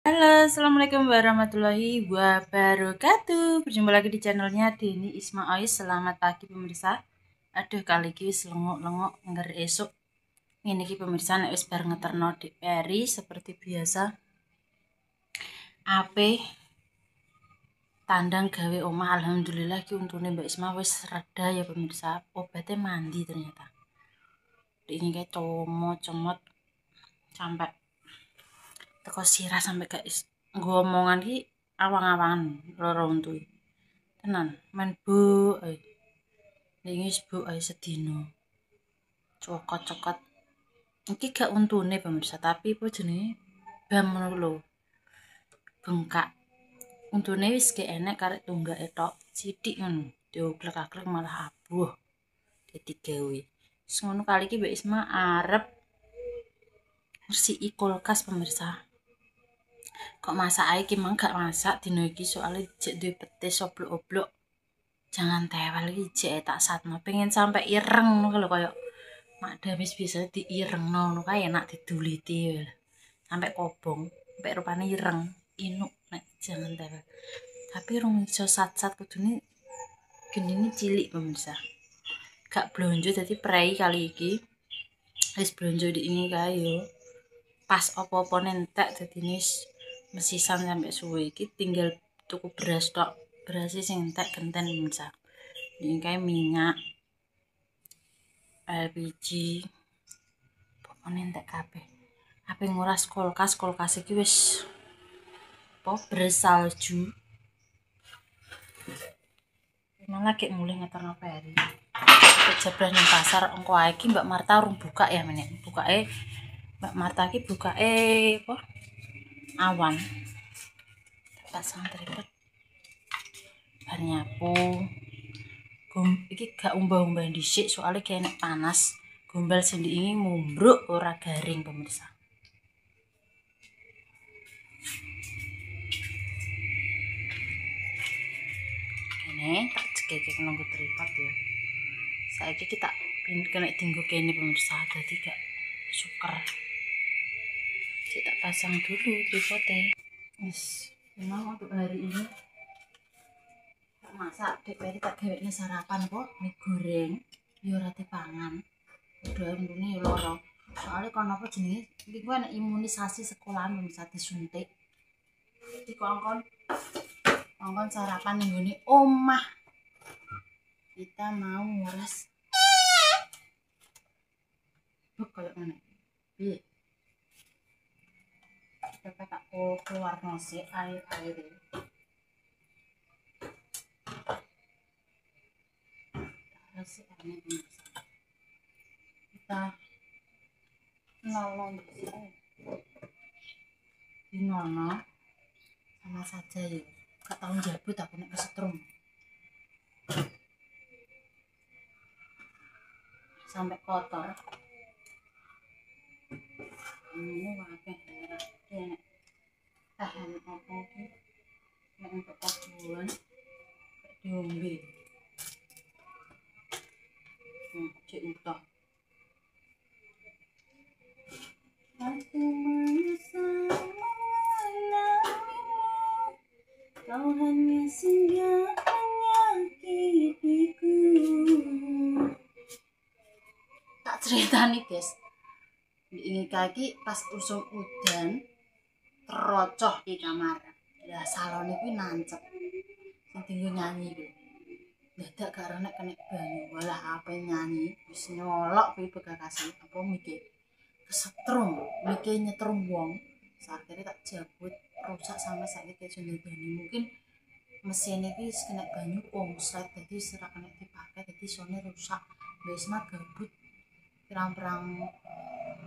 Halo, assalamualaikum warahmatullahi wabarakatuh. Berjumpa lagi di channelnya Deni Isma Ois. Selamat pagi pemirsa. Aduh, kali ini wis lengok-lengok ngger esuk. Ini ki pemirsa nek wis bar ngeterno Dik Peri seperti biasa. Ape tandang gawe omah, alhamdulillah ki untune Mbak Isma wis reda ya pemirsa. Obatnya mandi ternyata. Ini kayak comot sampai teko sirah sampai gak nggo omongan ki awang-awangan loro untu. Tenan, men bu ae. Ning bu ae sedina. Cokot-cokot. Iki gak untune pemirsa, tapi apa jenenge? Bam ngono lho. Bengkak. Untune wis ge enek karek tunggake tok. Sithik ngono. Dioglek-aglek malah abuh. Dadi gawe. Wis ngono kali iki Mbak Isma arep ngresiki kulkas pemirsa. Kok masak ae ki mang gak masak dino iki soalnya jek duwe petis oblok-oblok. Jangan tewel iki jek tak satno pengen sampai ireng ngono lho koyo mak damis biasa diirengno ngono kae enak diduliti sampai kobong, sampai rupane ireng, inuk nek jangan tewel. Tapi rung iso sat-sat kudune genine cilik pemirsa. Gak blonjo dadi prei kali iki. Wis blonjo di ini kae yo. Pas apa-apane entek dadine mesisan sampai suwe iki tinggal tuku beras tok. Beras sing entek genten pemirsa. Ini kayak minyak LPG pokoknya entek kabeh. Ape nguras kulkas iki wis beras salju. Malah kayak mulai ngeterno Peri. Kejeblas nang pasar engko ae iki Mbak Marta urung buka ya menek. Bukake Mbak Marta iki bukake apa? Awan. Pasang tripod. Bar nyapu. Iki gak umbah-umbah dhisik soalnya kayak enek panas. Gombal sendi ini mumbruk ora garing pemirsa. Ini tak cekek nunggu tripod ya. Saiki kita kena tinggu kene pemirsa dadi gak suker. Cek tak pasang dulu tripodnya. Wis, memang untuk hari ini tak masak Dek Peri tak gawekne sarapan kok mie goreng ya ora dipangan. Udah ini loro. Soalnya kon apa jenenge iki ku ana imunisasi sekolahan bisa disuntik. Jadi kongkon sarapan ning gone omah. Kita mau nguras. Kayak ngene. Piye? Kita tak keluar nasi air. Nasi aneh kita nolong di nono sama saja ya. Gak tahu jabut aku nek kesetrum. Sampai kotor. Ini wae enak. Tahan apa iki? Nek untuk kobuan diombe. Cek utuh. Aku menyesal mengenalimu. Kau hanya singgah menyakitiku. Tak ceritani guys. Ini kaki pas usum udan terocoh di kamar. Lah salone kuwi nancep. Sing tinggal nyanyi kuwi. Dadak gak ora nek kena banyu. Walah ape nyanyi wis nyolok kuwi bekakase apa mikir. Kesetrum, mikir nyetrum wong. Akhirnya tak jabut rusak sampai saiki kejene banyu. Mungkin mesin iki kena banyu konslet dadi ora kena dipakai dadi sone rusak. Wis mah gabut. Pirang-pirang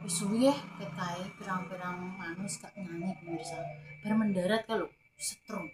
suwi ket kae pirang-pirang manus gak nyanyi pemirsa. Bar mendarat ka lho setrum.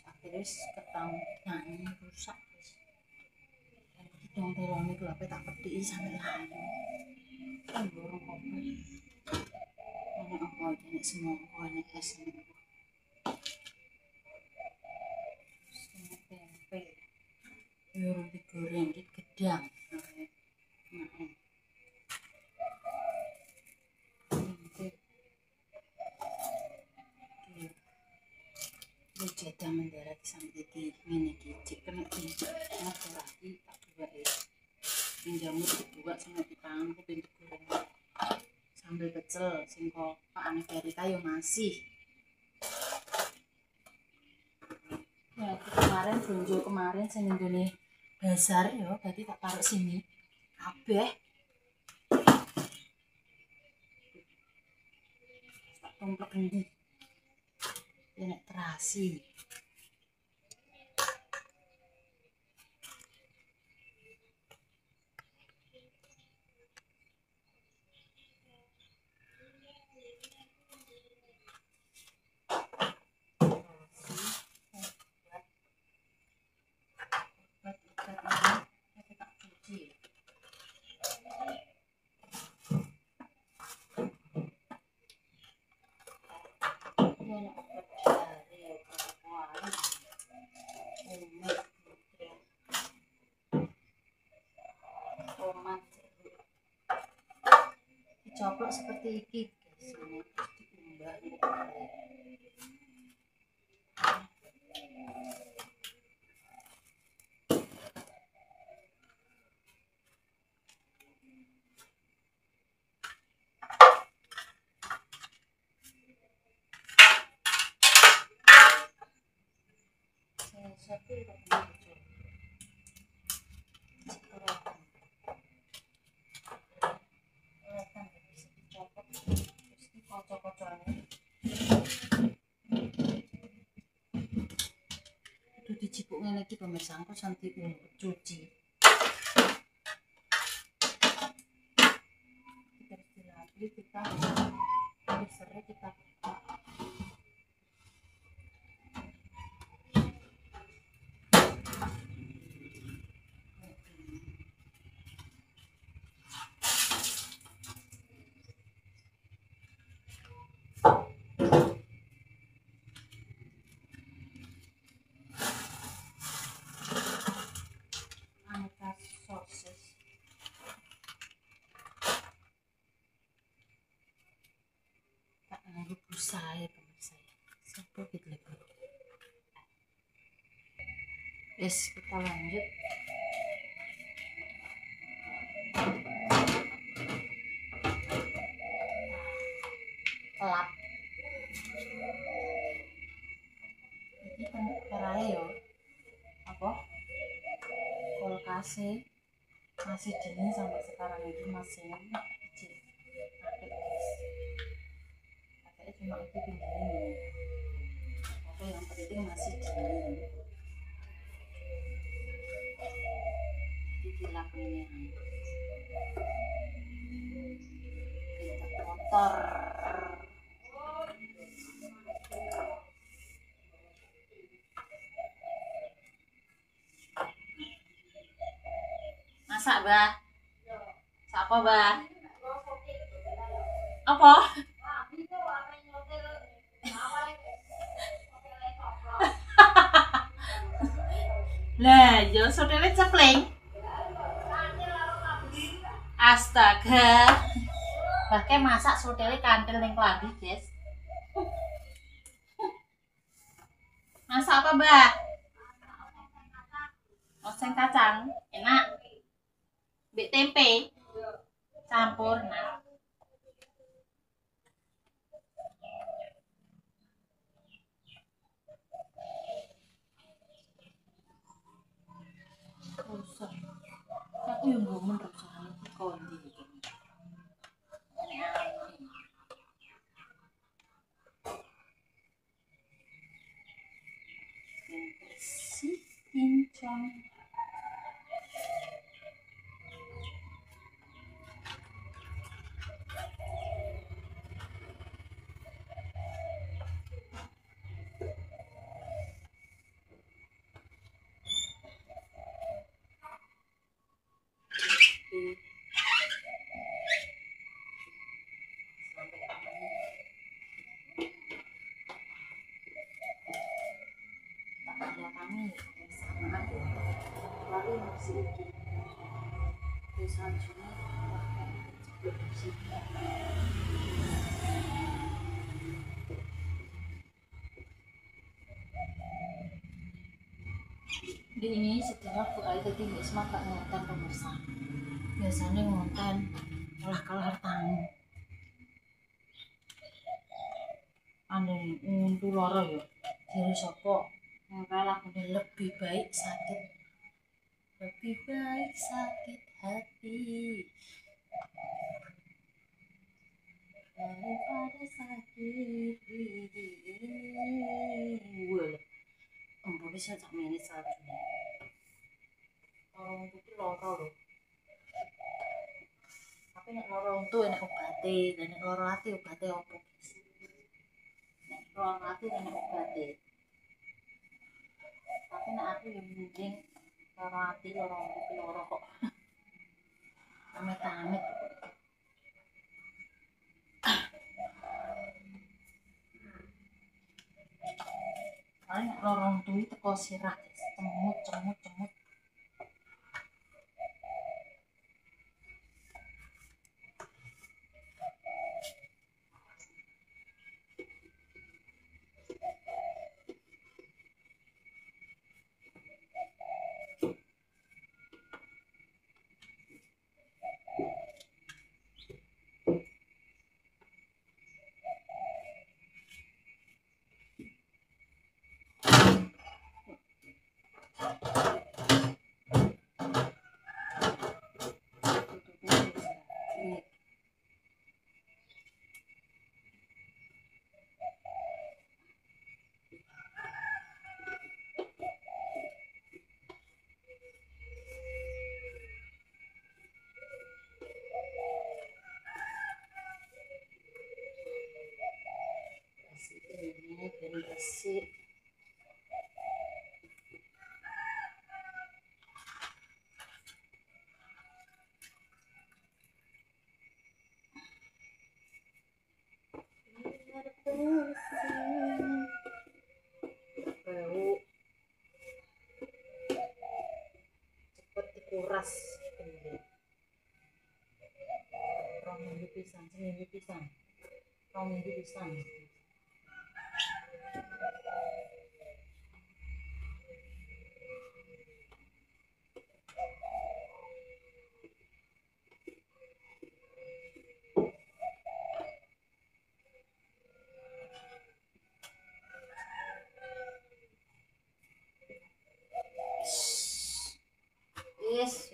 Akhirnya ketang nyanyi rusak. Dong-dong itu apa tak pedih sampai layu. Kan borong kopi. Ini apa ini semua ini es ini. Ini tempe. Biar digoreng di gedang. Jeda mendarat sampai di ngene iki cek kena tinjak ora iki tak buake jamur dibuat sama dipangan ku pintu goreng sambal pecel sing kok pakane Verita yo masih ya kemarin belanja kemarin sing nggone bazar yo dadi tak taruh sini kabeh tak tumplek endi nek terasi dicoplok seperti ini guys ini diumbah itu dicipuk ngene iki pemirsa engko santi cuci kita dilapis kita diserai kita saya pemirsa satu gitu lagi kita lanjut lap ini perai yo apa kulkasnya masih dingin sampai sekarang ini masih kecil cuma itu dingin oke yang penting masih dingin dilap ini kita kotor masak bah siapa bah apa lah yo sotele cepleng astaga bahkan masak sotele kantil ning klambi guys masak apa mbak oseng kacang enak mbek tempe campur nah rusak aku yang ngomong rusak kondi gitu bersih kinclong kami sama lalu masih saljunya bersih Di ini setelah Bu Ali tadi nggak semak gak ngonten pemirsa. Biasanya ngonten olah kalah tamu. Ane untuk loro ya. Jadi sopo ngepel aku lebih baik sakit. Lebih baik sakit hati daripada sakit ini. Wah, ampun bisa tak menit saja. Orang itu loro loh. Tapi nek loro itu enak obate, dan nek loro ati obate opo? Nek loro ati enak obate. Tapi nek aku yang mending loro ati loro iki loro kok. Amit-amit. Paling nek loro tuwi teko sirah, cemut. Bersih. Bau cepet dikuras seminggu pisan. Wis.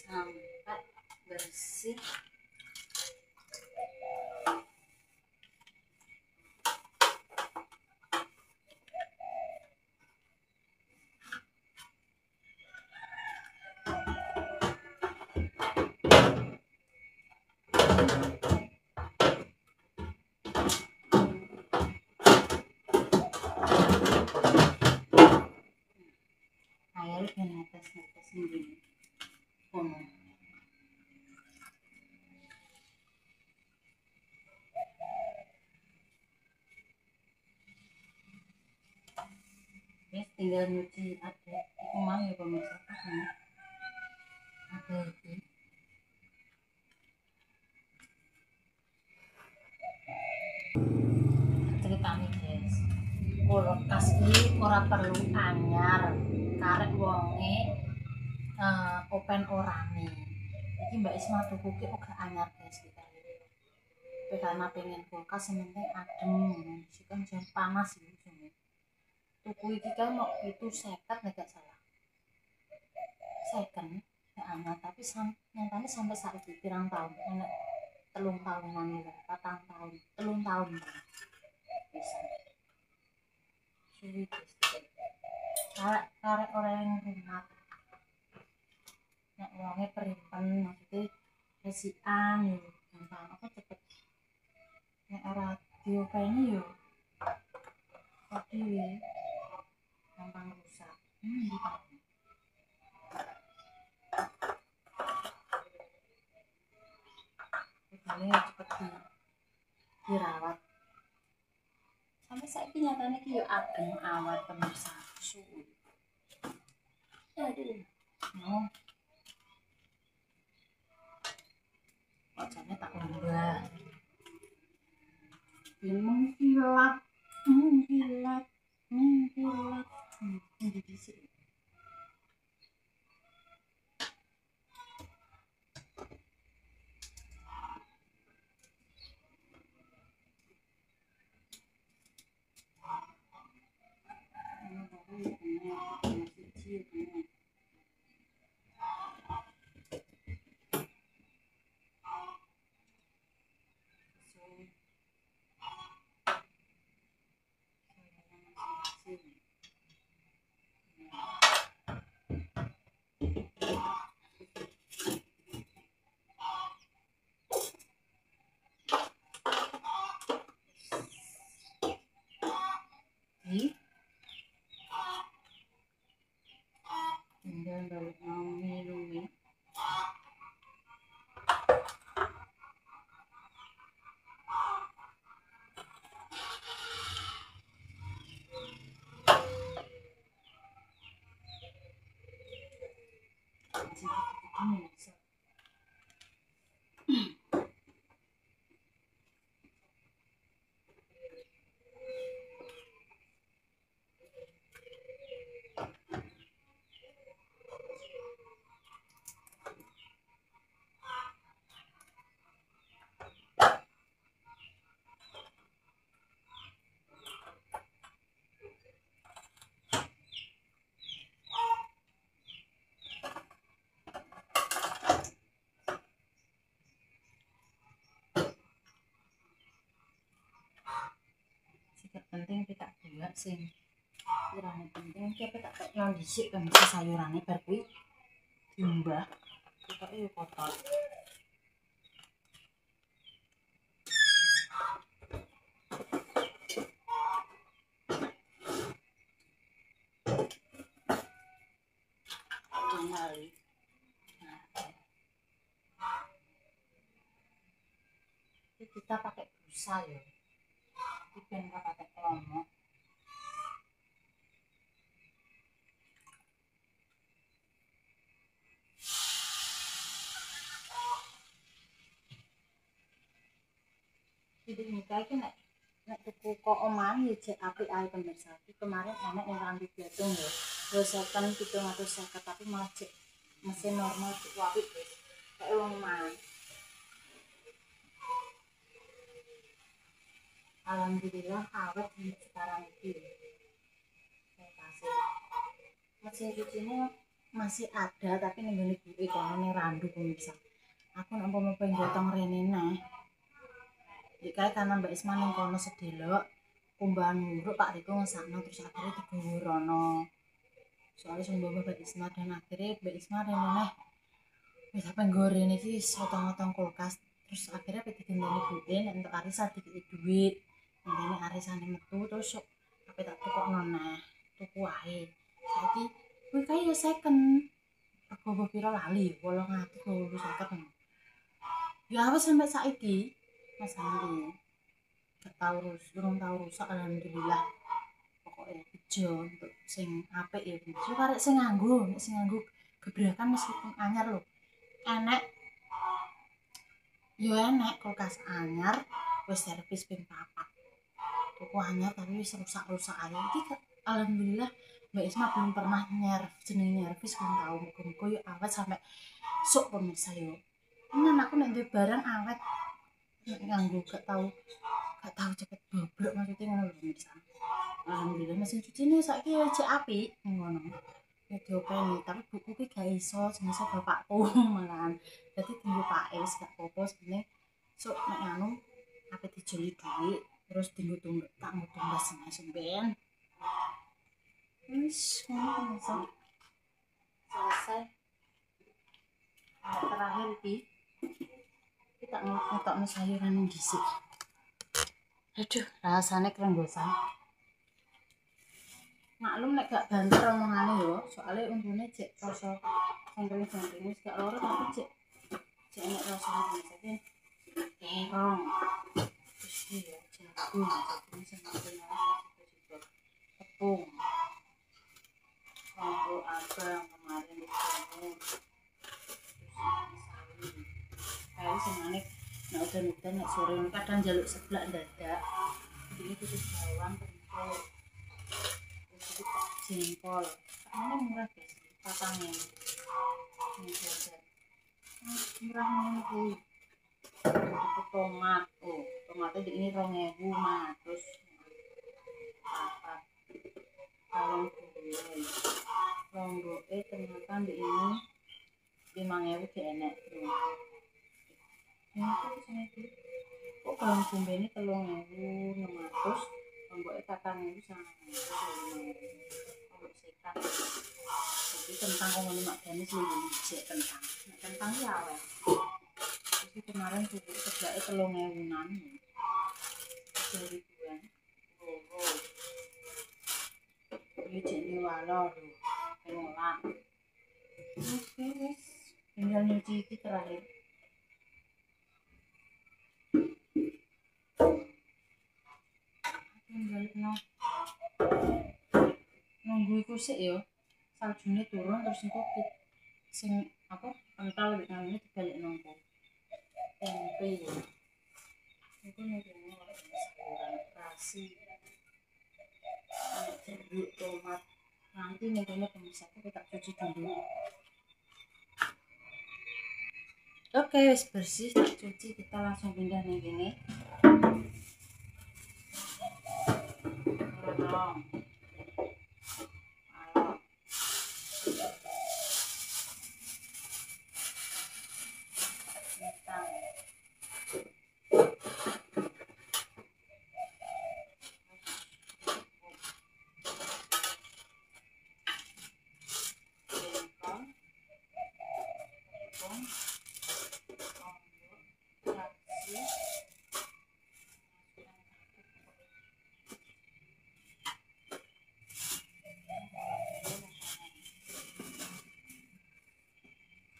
Sampai bersih. Air dan atas sendiri. Kono. Tinggal nyuci ada itu mau ya pemirsa ada itu cerita nih guys, kulkas ini ora perlu anyar karek wonge open oranye iki Mbak Isma tuku ki uga anyar guys kita tapi karena pengen kulkas yang penting adem sih kan jam panas ini tuku iki kan mau itu seket nek gak salah second ya anyar tapi nyatanya sampai saat itu pirang tahun enak 3 tahunan ya 4 tahun 3 tahun bisa suwi karek orang rumah nek wonge peripen maksudnya resikan yo gampang apa cepet nek radio kayaknya yo dhewe gampang rusak ini cepet dirawat sampai saiki nyatane ki yo adem awet pemirsa suwi Aduh. Mau. Wajahnya tak lembah. Mengkilat, mengkilat, mengkilat. Ini di sini. Tinggal balik mau minum. Penting kita buat sing kurang penting kita tak kayak yang disik kan si sayurannya bar kuwi diumbah kita itu kotor. Kembali. Kita pakai busa ya. Kita nggak pakai kelomok. Jadi ini kayak nek tuku kok omahan ya jek apik ae pemirsa. Kemarin enak yang rambut gadung ya. Rosetan 750 tapi malah jek mesin normal cek apik wis. Kayak wong man. Alhamdulillah awet sekarang ini. Saya kasih. Mesin cucinya masih ada tapi nenggone gue kono randu pemirsa. Aku nek mau pengen gotong rene neh. Iki karena Mbak Isma ning kono sedelok kumbahan nguruk Pak Riko ngesakno terus akhirnya digawa rono. Soalnya sing Mbak Isma dan akhirnya Mbak Isma rene neh wis apa gorene iki otong-otong kulkas terus akhirnya pe digendani buke nek entuk arisan dikiki dhuwit. Ngene arisane metu terus apa tak tukokno neh tuku wae. Saiki kuwi kae ya second. Rego pira lali 850. Ya wis sampai saiki Mas Andi gak tau durung tau rusak alhamdulillah. Pokoknya bejo untuk sing apik ya. So karek sing nganggo gebrakan meskipun anyar lho. Enek yo enek kulkas anyar wis servis ping 4. Tuku anyar tapi wis rusak-rusak ae. Iki alhamdulillah Mbak Isma belum pernah jenenge servis belum tau. Muga-muga yo awet sampai sok pemirsa yo. Tenan aku nek duwe barang awet nganggo gak tau cepet bobrok maksudnya ngono lho pemirsa. Alhamdulillah mesin cuci ini saiki cek apik ngono. Ya diopeni tapi buku ki gak iso jenenge bapakku malahan. Dadi tinggal Pak wis gak apa-apa sebenarnya. Sok nek anu ape dijoli dhuwit terus tinggal tak tumbas sampean. Wis ngono pemirsa. Selesai. Terakhir iki kita ngetokno sayuran dhisik. Aduh, rasane krenggosan. Maklum nek gak banter omongane yo, soalnya untune cek rasa jangkring wis gak loro tapi cek enek rasane jadi terong. Terus ya jagung, ini sama tepung. Lombok abang sore kadang jaluk seblak dadak. Ini tutup bawang kentut. Terus jengkol. Ini murah guys, patangnya. Ini jajan. Murah nih kuwi. Tomat. Oh, tomatnya di ini 2.000 mah. Terus bawang putih. Lomboke ternyata di ini 5.000 di enek. Kok bawang bombay ini 3.600, lomboknya 4.000 sama lombok sekat. Jadi kentang kok ngene mak dene sing dijek kentang. Nek kentang ya awet. Terus kemarin tuku seblake 3.000-an. 2.000-an. Oh. Ini jadi walor lho. Pengolah. Oke wis. Tinggal nyuci iki terakhir. Nunggu iku sik ya. Saljune turun terus engko sing apa? Kental iki namanya dibalik nongko. Tempe ya. Iku nunggu sayuran terasi. Jeruk, tomat. Nanti nunggunya pemirsa aku tak cuci dulu. Oke, wis bersih tak cuci, kita langsung pindah nih gini. Tolong.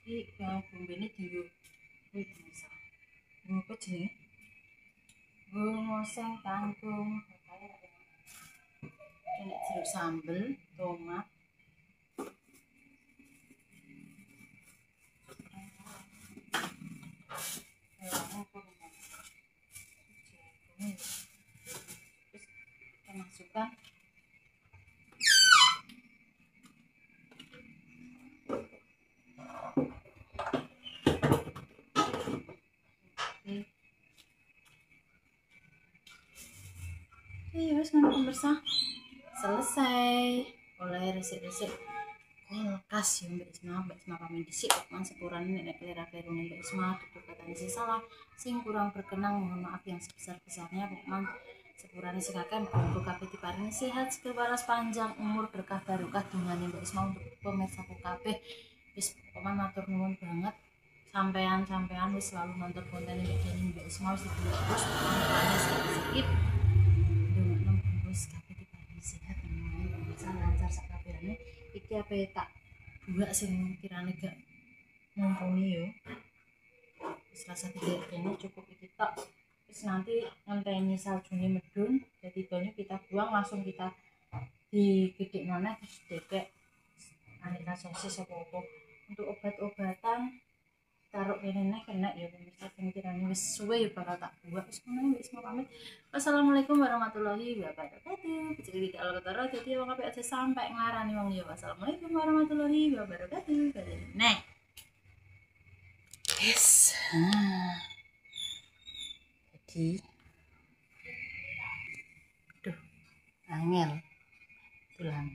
Iki bawang bombay ini diyo kuwi bisa. Apa jenenge? Ngoseng kangkung, ini jeruk sambel, tomat. Kita masukkan wis ngono pemirsa. Selesai. Oleh resik-resik kulkas ya Mbak Isma pamit dhisik man sepurane nek klera-kleru Mbak Isma tutur katane sing salah sing kurang berkenan mohon maaf yang sebesar-besarnya pokoknya sepurane sing akeh muga kabeh diparingi sehat segala waras panjang umur berkah barokah dungane Mbak Isma untuk pemirsa kabeh. Wis pokoknya matur nuwun banget sampean wis selalu nonton konten Mbak Isma wis terus sedikit wis kabeh diparingi sehat bisa lancar sakabehane. Iki apa tak buak sing kirane gak mumpuni yo. Wis rasa ini cukup iki tok. Wis nanti ngenteni saljune medun jadi banyu kita buang langsung kita digedhek maneh terus dekek aneka sosis apa-apa. Untuk obat-obatan taruh kene kena ya pemirsa sing kirane wis suwe ya bakal tak buat wis ngono wis mau pamit. Wassalamualaikum warahmatullahi wabarakatuh. Jadi kalau ketara dadi wong apik aja sampai nglarani wong liya. Wassalamualaikum warahmatullahi wabarakatuh. Nah. Yes. Jadi angel tulang